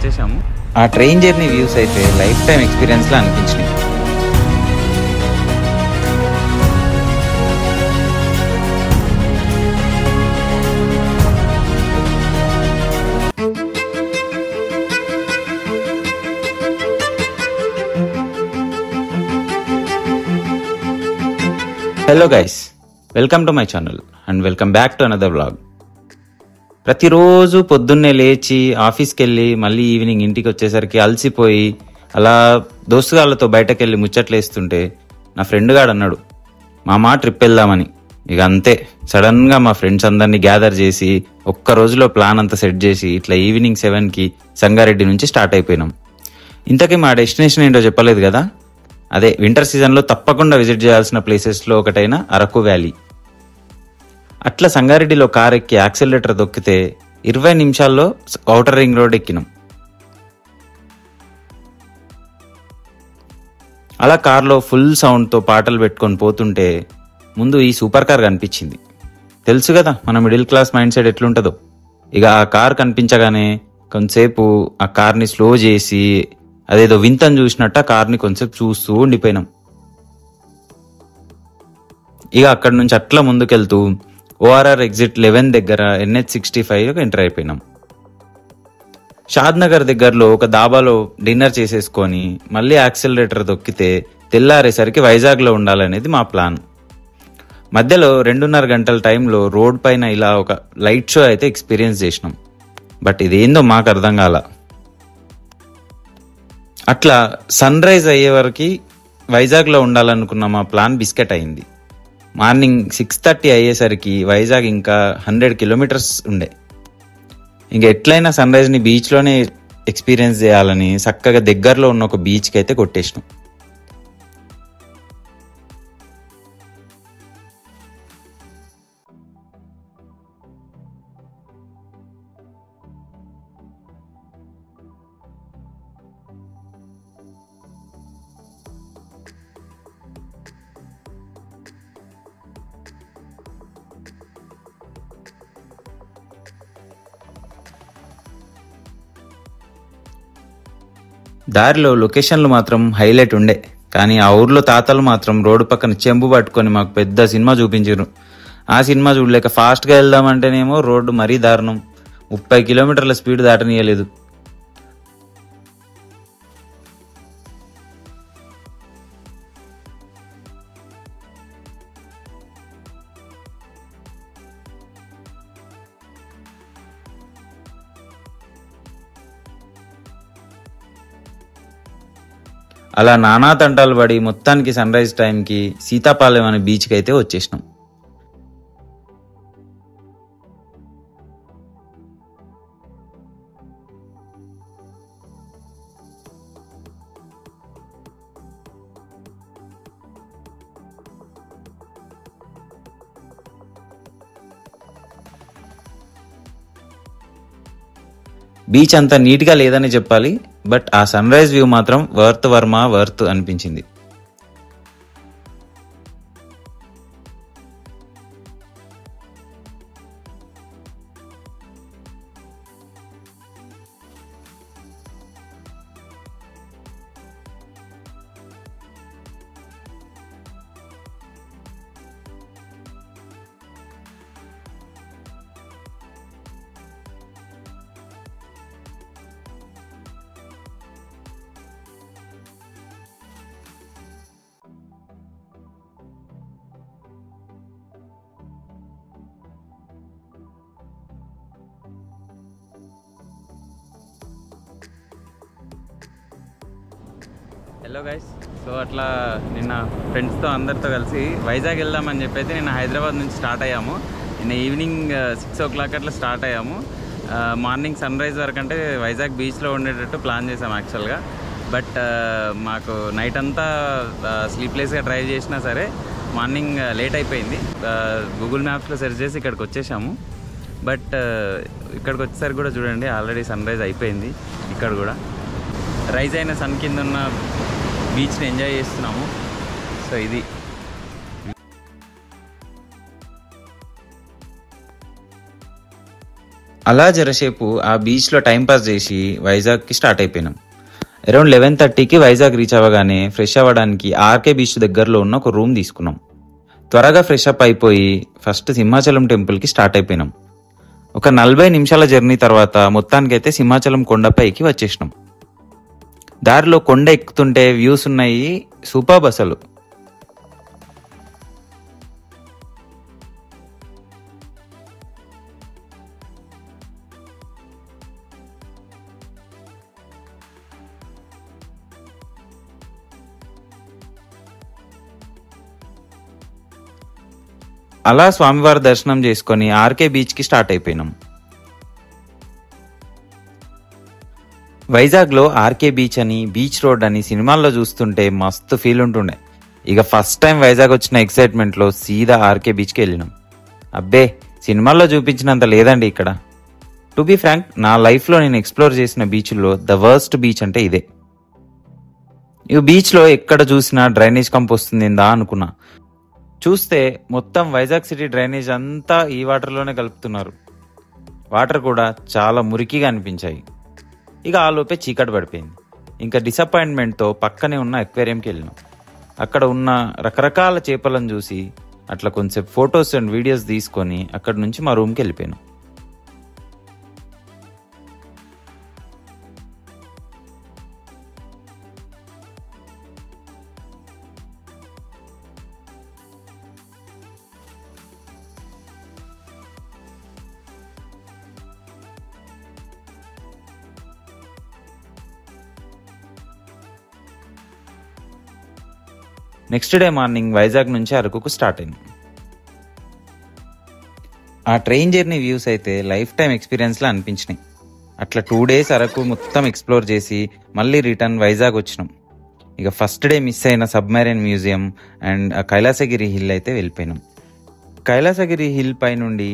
వచ్చేసాము. ఆ train journey views అయితే లైఫ్ టైం ఎక్స్పీరియన్స్లా అనిపించినాయి. Hello guys, welcome to my channel and welcome back to another vlog. ప్రతిరోజు పొద్దున్నే లేచి ఆఫీస్కి వెళ్ళి మళ్ళీ ఈవినింగ్ ఇంటికి వచ్చేసరికి అలసిపోయి అలా దోస్తుగాళ్ళతో బయటకు వెళ్ళి ముచ్చట్లు వేస్తుంటే నా ఫ్రెండ్ గాడు అన్నాడు, మామా ట్రిప్ వెళ్దామని. ఇక అంతే, సడన్గా మా ఫ్రెండ్స్ అందరినీ గ్యాదర్ చేసి ఒక్క రోజులో ప్లాన్ అంతా సెట్ చేసి ఇట్లా ఈవినింగ్ 7కి సంగారెడ్డి నుంచి స్టార్ట్ అయిపోయినాం. ఇంతకీ మా డెస్టినేషన్ ఏంటో చెప్పలేదు కదా, అదే వింటర్ సీజన్లో తప్పకుండా విజిట్ చేయాల్సిన ప్లేసెస్లో ఒకటైన అరకు వ్యాలీ. అట్లా సంగారెడ్డిలో కార్ ఎక్కి యాక్సిలరేటర్ దొక్కితే 20 నిమిషాల్లో ఔటర్ రింగ్ రోడ్ ఎక్కినాం. అలా కార్లో ఫుల్ సౌండ్తో పాటలు పెట్టుకొని పోతుంటే ముందు ఈ సూపర్ కార్ కనిపించింది. తెలుసు కదా మన మిడిల్ క్లాస్ మైండ్ సెట్ ఎట్లుంటుందో. ఇక ఆ కార్ కనిపించగానే కొంతసేపు ఆ కార్ని స్లో చేసి అదేదో వింతని చూసినట్టు ఆ కార్ని కొంచెంసేపు చూస్తూ ఉండిపోయినాం. ఇక అక్కడి నుంచి అట్లా ముందుకెళ్తూ ఓఆర్ఆర్ ఎగ్జిట్ 11 దగ్గర NH65 ఎంటర్ అయిపోయినాం. షాద్ నగర్ దగ్గరలో ఒక దాబాలో డిన్నర్ చేసేసుకొని మళ్ళీ యాక్సిలరేటర్ దొక్కితే తెల్లారేసరికి వైజాగ్లో ఉండాలనేది మా ప్లాన్. మధ్యలో 2.5 గంటల టైంలో రోడ్ పైన ఇలా ఒక లైట్ షో అయితే ఎక్స్పీరియన్స్ చేసినాం. బట్ ఇదేందో మాకు అర్థం కాల. అట్లా సన్ రైజ్ అయ్యే వరకు వైజాగ్లో ఉండాలనుకున్న మా ప్లాన్ బిస్కెట్ అయింది. మార్నింగ్ 6:30 అయ్యేసరికి వైజాగ్ ఇంకా 100 కిలోమీటర్స్ ఉండే. ఇంక ఎట్లయినా సన్ రైజ్ని బీచ్లోనే ఎక్స్పీరియన్స్ చేయాలని చక్కగా దగ్గరలో ఉన్న ఒక బీచ్కి అయితే కొట్టేసినాం. దారిలో లొకేషన్లు మాత్రం హైలైట్ ఉండే, కానీ ఆ ఊర్లో తాతలు మాత్రం రోడ్డు పక్కన చెంబు పట్టుకొని మాకు పెద్ద సినిమా చూపించారు. ఆ సినిమా చూడలేక ఫాస్ట్గా వెళ్దామంటేనేమో రోడ్డు మరీ దారుణం, 30 కిలోమీటర్ల స్పీడ్ దాటనీయలేదు. అలా నానా తంటాలు పడి మొత్తానికి సన్ రైజ్ టైంకి సీతాపాలెం అనే బీచ్కి అయితే వచ్చేసినాం. బీచ్ అంతా నీట్గా లేదని చెప్పాలి, బట్ ఆ సన్ రైజ్ వ్యూ మాత్రం వర్త్ అనిపించింది. హలో గైస్, సో అట్లా నిన్న ఫ్రెండ్స్తో అందరితో కలిసి వైజాగ్ వెళ్దామని చెప్పి నిన్న హైదరాబాద్ నుంచి స్టార్ట్ అయ్యాము. నిన్న ఈవినింగ్ 6 o'clock అట్లా స్టార్ట్ అయ్యాము. మార్నింగ్ సన్ రైజ్ వరకు అంటే వైజాగ్ బీచ్లో ఉండేటట్టు ప్లాన్ చేసాము యాక్చువల్గా. బట్ మాకు నైట్ అంతా స్లీప్లెస్గా డ్రైవ్ చేసినా సరే మార్నింగ్ లేట్ అయిపోయింది. గూగుల్ మ్యాప్స్లో సెర్చ్ చేసి ఇక్కడికి వచ్చేసాము. బట్ ఇక్కడికి వచ్చేసరికి కూడా చూడండి, ఆల్రెడీ సన్ రైజ్ అయిపోయింది. ఇక్కడ కూడా రైజ్ అయిన సన్ కింద ఉన్న బీచ్ని ఎంజాయ్ చేస్తున్నాము. సో ఇది అలా జరసేపు ఆ బీచ్లో టైంపాస్ చేసి వైజాగ్కి స్టార్ట్ అయిపోయినాం. అరౌండ్ 11:30కి వైజాగ్ రీచ్ అవ్వగానే ఫ్రెష్ అవ్వడానికి ఆర్కే బీచ్ దగ్గరలో ఉన్న ఒక రూమ్ తీసుకున్నాం. త్వరగా ఫ్రెష్ అప్ అయిపోయి ఫస్ట్ సింహాచలం టెంపుల్కి స్టార్ట్ అయిపోయినాం. ఒక 40 నిమిషాల జర్నీ తర్వాత మొత్తానికైతే సింహాచలం కొండపైకి వచ్చేసినాం. దారిలో కొండ ఎక్కుతుంటే వ్యూస్ ఉన్నాయి, సూపర్బ్ అసలు. అలా స్వామివారి దర్శనం చేసుకొని ఆర్కే బీచ్కి స్టార్ట్ అయిపోయినాం. వైజాగ్లో ఆర్కే బీచ్ అని, బీచ్ రోడ్ అని సినిమాల్లో చూస్తుంటే మస్తు ఫీల్ ఉంటుండే. ఇక ఫస్ట్ టైం వైజాగ్ వచ్చిన ఎక్సైట్మెంట్లో సీదా ఆర్కే బీచ్కి వెళ్ళినాం. అబ్బే, సినిమాల్లో చూపించినంత లేదండి ఇక్కడ. టు బీ ఫ్రాంక్, నా లైఫ్లో నేను ఎక్స్ప్లోర్ చేసిన బీచ్లో ద వర్స్ట్ బీచ్ అంటే ఇదే. ఈ బీచ్లో ఎక్కడ చూసినా డ్రైనేజ్ కంప్ వస్తుందా అనుకున్నా. చూస్తే మొత్తం వైజాగ్ సిటీ డ్రైనేజ్ అంతా ఈ వాటర్లోనే కలుపుతున్నారు. వాటర్ కూడా చాలా మురికిగా అనిపించాయి. ఇక ఆ లోపే చీకటి పడిపోయింది. ఇంకా డిసప్పాయింట్మెంట్తో పక్కనే ఉన్న అక్వేరియంకి వెళ్ళినాం. అక్కడ ఉన్న రకరకాల చేపలను చూసి అట్లా కొంచెంసేపు ఫొటోస్ అండ్ వీడియోస్ తీసుకొని అక్కడ నుంచి మా రూమ్కి వెళ్ళిపోయాను. నెక్స్ట్ డే మార్నింగ్ వైజాగ్ నుంచి అరకుకు స్టార్ట్ అయింది. ఆ ట్రైన్ జర్నీ వ్యూస్ అయితే లైఫ్ టైం ఎక్స్పీరియన్స్లా అనిపించినాయి. అట్లా 2 days అరకు మొత్తం ఎక్స్ప్లోర్ చేసి మళ్ళీ రిటర్న్ వైజాగ్ వచ్చినాం. ఇక ఫస్ట్ డే మిస్ అయిన submarine museum and Kailasagiri hill అయితే వెళ్ళిపోయినాం. కైలాసగిరి హిల్ పై నుండి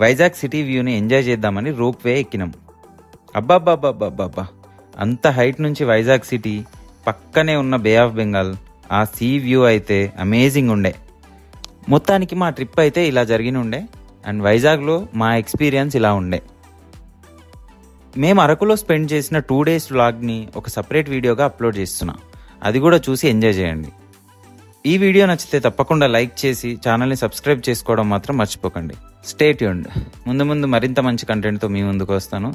వైజాగ్ సిటీ వ్యూని ఎంజాయ్ చేద్దామని రోప్ వే ఎక్కినాం. అబ్బాబ్బాబ్బాబ్బాబ్బా, అంత హైట్ నుంచి వైజాగ్ సిటీ, పక్కనే ఉన్న బే ఆఫ్ బెంగాల్, ఆ సీ వ్యూ అయితే అమేజింగ్ ఉండే. మొత్తానికి మా ట్రిప్ అయితే ఇలా జరిగిన ఉండే. అండ్ వైజాగ్లో మా ఎక్స్పీరియన్స్ ఇలా ఉండే. మేము అరకులో స్పెండ్ చేసిన 2 days వ్లాగ్ని ఒక సపరేట్ వీడియోగా అప్లోడ్ చేస్తున్నా. అది కూడా చూసి ఎంజాయ్ చేయండి. ఈ వీడియో నచ్చితే తప్పకుండా లైక్ చేసి ఛానల్ని సబ్స్క్రైబ్ చేసుకోవడం మాత్రం మర్చిపోకండి. Stay tuned. ముందు మరింత మంచి కంటెంట్తో మీ ముందుకు వస్తాను.